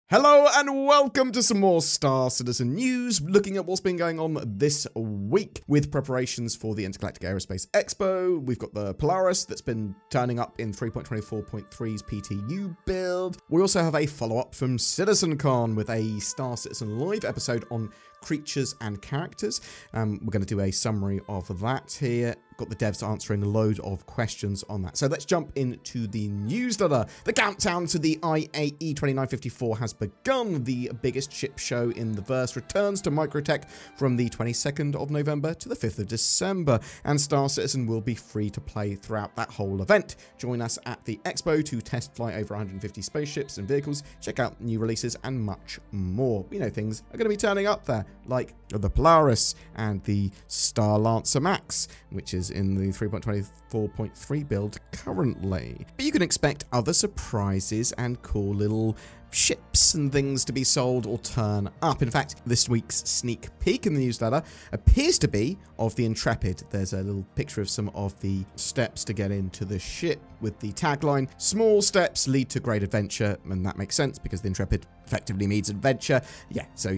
Hello and welcome to some more Star Citizen news, looking at what's been going on this week with preparations for the Intergalactic Aerospace Expo. We've got the Polaris that's been turning up in 3.24.3's PTU build. We also have a follow-up from CitizenCon with a Star Citizen Live episode on creatures and characters. We're going to do a summary of that here. Got the devs answering a load of questions on that. So let's jump into the newsletter. The countdown to the IAE 2954 has begun. The biggest ship show in the verse returns to Microtech from the 22nd of November to the 5th of December, and Star Citizen will be free to play throughout that whole event. Join us at the expo to test fly over 150 spaceships and vehicles, check out new releases and much more. We know things are going to be turning up there, like the Polaris and the Starlancer Max, which is in the 3.24.3 build currently. But you can expect other surprises and cool little ships and things to be sold or turn up. In fact, this week's sneak peek in the newsletter appears to be of the Intrepid. There's a little picture of some of the steps to get into the ship with the tagline, "Small steps lead to great adventure," and that makes sense because the Intrepid effectively means adventure. Yeah, so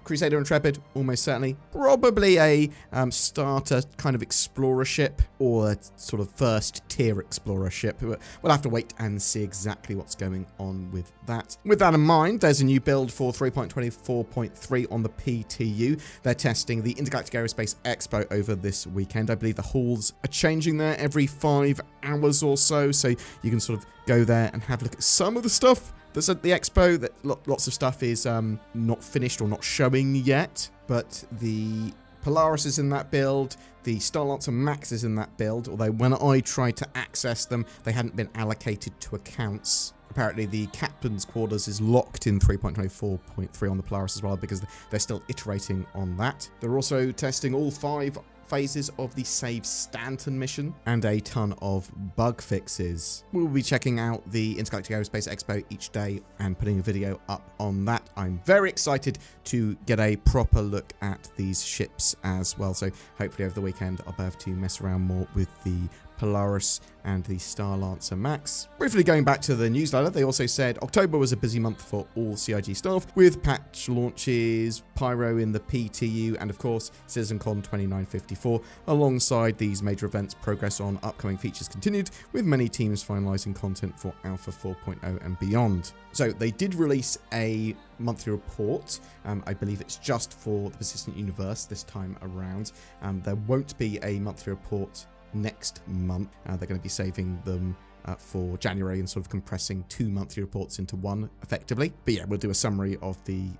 Crusader Intrepid, almost certainly. Probably a starter kind of explorer ship or a sort of first tier explorer ship. We'll have to wait and see exactly what's going on with that. With that in mind, there's a new build for 3.24.3 on the PTU. They're testing the Intergalactic Aerospace Expo over this weekend. I believe the halls are changing there every 5 hours or so you can sort of go there and have a look at some of the stuff that's at the expo. That lots of stuff is not finished or not showing yet, but the Polaris is in that build, the Starlancer Max is in that build, although when I tried to access them, they hadn't been allocated to accounts. Apparently the captain's quarters is locked in 3.24.3 on the Polaris as well, because they're still iterating on that. They're also testing all 5 phases of the Save Stanton mission and a ton of bug fixes. We'll be checking out the Intergalactic Aerospace Expo each day and putting a video up on that. I'm very excited to get a proper look at these ships as well, so hopefully over the weekend I'll be able to mess around more with the Polaris and the Starlancer Max. Briefly going back to the newsletter, they also said October was a busy month for all CIG staff, with patch launches, Pyro in the PTU, and of course CitizenCon 2954. Alongside these major events, progress on upcoming features continued, with many teams finalizing content for Alpha 4.0 and beyond. So they did release a monthly report. I believe it's just for the Persistent Universe this time around. There won't be a monthly report next month. They're going to be saving them for January and sort of compressing 2 monthly reports into one effectively. But yeah, we'll do a summary of the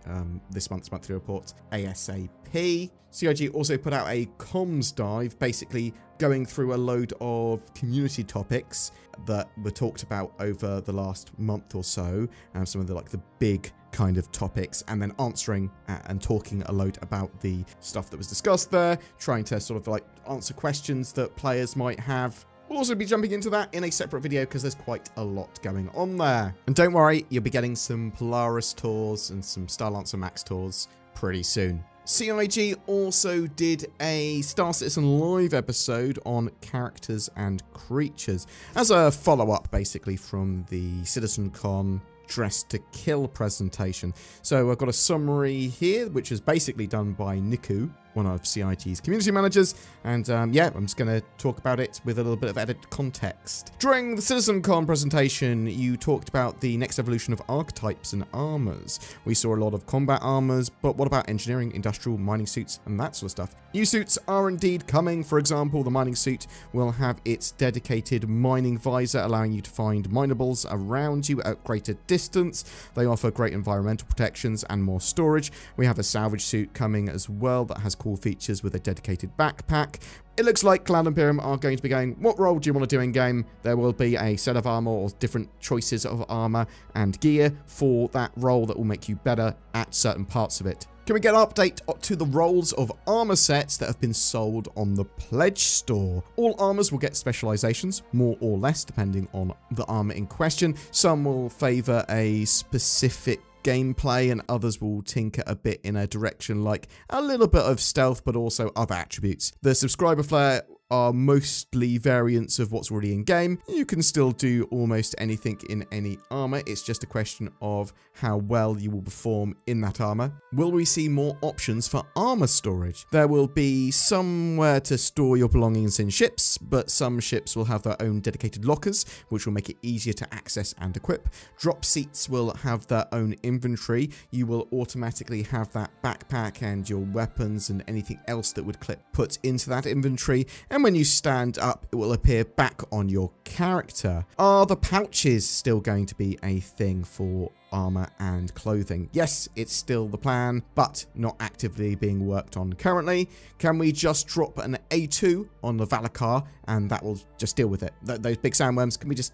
this month's monthly report ASAP. CIG also put out a comms dive, basically going through a load of community topics that were talked about over the last month or so. Some of the big kind of topics, and then answering and talking a load about the stuff that was discussed there, trying to sort of answer questions that players might have. We'll also be jumping into that in a separate video because there's quite a lot going on there. And don't worry, you'll be getting some Polaris tours and some Starlancer Max tours pretty soon. CIG also did a Star Citizen Live episode on characters and creatures as a follow-up basically from the CitizenCon Dress to Kill presentation. So I've got a summary here, which is basically done by Niku, one of CIG's community managers, and yeah, I'm just going to talk about it with a little bit of added context. During the CitizenCon presentation, you talked about the next evolution of archetypes and armors. We saw a lot of combat armors, but what about engineering, industrial, mining suits, and that sort of stuff? New suits are indeed coming. For example, the mining suit will have its dedicated mining visor, allowing you to find minables around you at greater distance. They offer great environmental protections and more storage. We have a salvage suit coming as well that has cool features with a dedicated backpack. It looks like Cloud Imperium are going to be going, what role do you want to do in game? There will be a set of armor or different choices of armor and gear for that role that will make you better at certain parts of it. Can we get an update to the roles of armor sets that have been sold on the Pledge store? All armors will get specializations, more or less, depending on the armor in question. Some will favor a specific gameplay, and others will tinker a bit in a direction like a little bit of stealth, but also other attributes. The subscriber flare are mostly variants of what's already in game. You can still do almost anything in any armor. It's just a question of how well you will perform in that armor. Will we see more options for armor storage? There will be somewhere to store your belongings in ships, but some ships will have their own dedicated lockers, which will make it easier to access and equip. Drop seats will have their own inventory. You will automatically have that backpack and your weapons and anything else that would put into that inventory, and when you stand up, it will appear back on your character. Are the pouches still going to be a thing for armor and clothing? Yes, it's still the plan, but not actively being worked on currently. Can we just drop an A2 on the Valakar and that will just deal with it? Those big sandworms, can we just,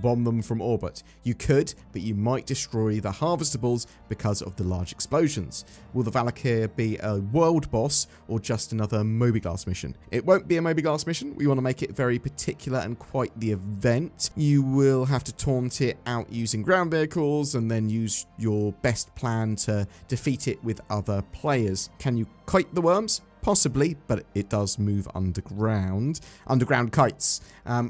bomb them from orbit? You could, but you might destroy the harvestables because of the large explosions. Will the Valakir be a world boss or just another Moby-Glass mission? It won't be a Moby-Glass mission. We want to make it very particular and quite the event. You will have to taunt it out using ground vehicles and then use your best plan to defeat it with other players. Can you kite the worms? Possibly, but it does move underground. Underground kites.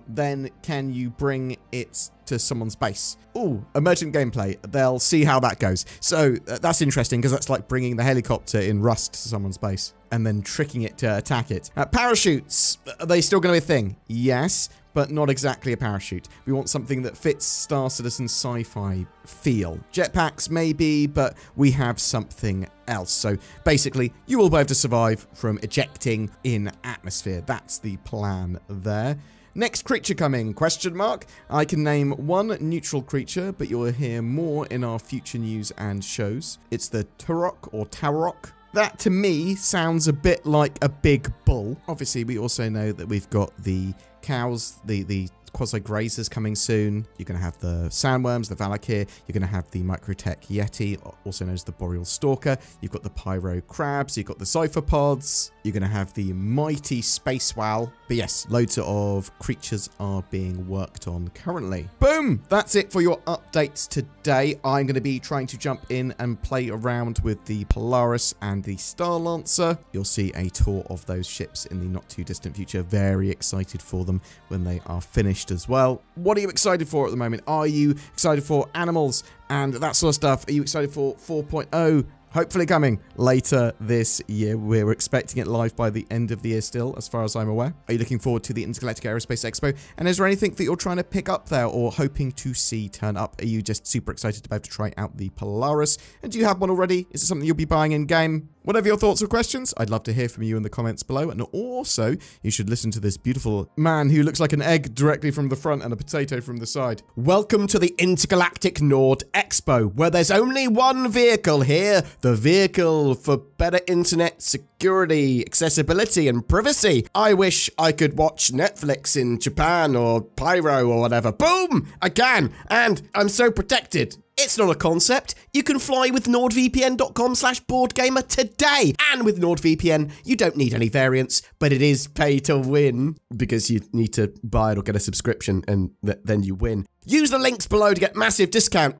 Then can you bring it to someone's base? Oh, emergent gameplay. They'll see how that goes. So that's interesting because that's like bringing the helicopter in Rust to someone's base and then tricking it to attack it. Parachutes, are they still going to be a thing? Yes, but not exactly a parachute. We want something that fits Star Citizen sci-fi feel. Jetpacks maybe, but we have something else. So basically, you will be able to survive from ejecting in atmosphere. That's the plan there. Next creature coming, question mark. I can name one neutral creature, but you'll hear more in our future news and shows. It's the Turok or Tarok. That to me sounds a bit like a big bull. Obviously, we also know that we've got the cows, the quasi-grazers coming soon. You're going to have the sandworms, the Valakir. You're going to have the Microtech Yeti, also known as the Boreal Stalker. You've got the Pyro Crabs. You've got the Cypherpods. You're going to have the mighty Space Wow. But yes, loads of creatures are being worked on currently. Boom! That's it for your updates today. I'm going to be trying to jump in and play around with the Polaris and the Star Lancer. You'll see a tour of those ships in the not too distant future. Very excited for them when they are finished as well. What are you excited for at the moment? Are you excited for animals and that sort of stuff? Are you excited for 4.0? Hopefully coming later this year. We're expecting it live by the end of the year still, as far as I'm aware. Are you looking forward to the Intergalactic Aerospace Expo? And is there anything that you're trying to pick up there or hoping to see turn up? Are you just super excited about to try out the Polaris? And do you have one already? Is it something you'll be buying in game? Whatever your thoughts or questions, I'd love to hear from you in the comments below. And also, you should listen to this beautiful man who looks like an egg directly from the front and a potato from the side. Welcome to the Intergalactic Nord Expo, where there's only one vehicle here. The vehicle for better internet security, accessibility, and privacy. I wish I could watch Netflix in Japan or Pyro or whatever. Boom! I can, and I'm so protected. It's not a concept. You can fly with nordvpn.com/BoredGamer today. And with NordVPN, you don't need any variants, but it is pay to win because you need to buy it or get a subscription and then you win. Use the links below to get massive discount.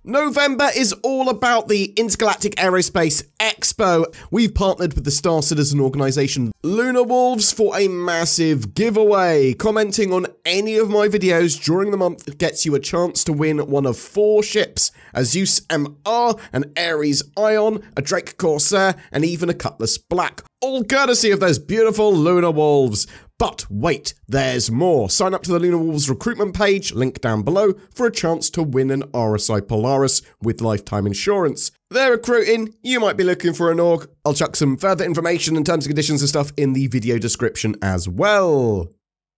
November is all about the Intergalactic Aerospace Expo. We've partnered with the Star Citizen organization Lunar Wolves for a massive giveaway. Commenting on any of my videos during the month gets you a chance to win one of 4 ships: a Zeus MR, an Ares Ion, a Drake Corsair, and even a Cutlass Black. All courtesy of those beautiful Lunar Wolves. But wait, there's more. Sign up to the Lunar Wolves recruitment page, link down below, for a chance to win an RSI Polaris with lifetime insurance. They're recruiting. You might be looking for an org. I'll chuck some further information and terms and conditions and stuff in the video description as well.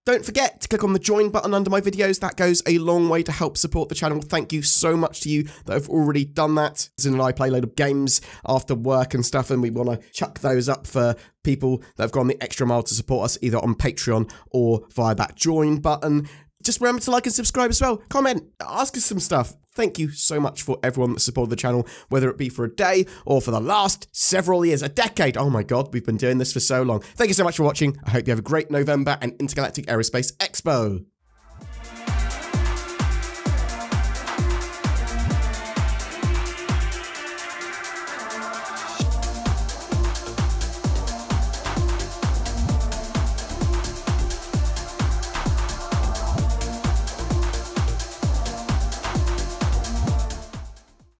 Don't forget to click on the join button under my videos. That goes a long way to help support the channel. Thank you so much to you that have already done that. Zin and I play a load of games after work and stuff, and we want to chuck those up for people that have gone the extra mile to support us either on Patreon or via that join button. Just remember to like and subscribe as well. Comment, ask us some stuff. Thank you so much for everyone that supported the channel, whether it be for a day or for the last several years, a decade. Oh my God, we've been doing this for so long. Thank you so much for watching. I hope you have a great November and Intergalactic Aerospace Expo.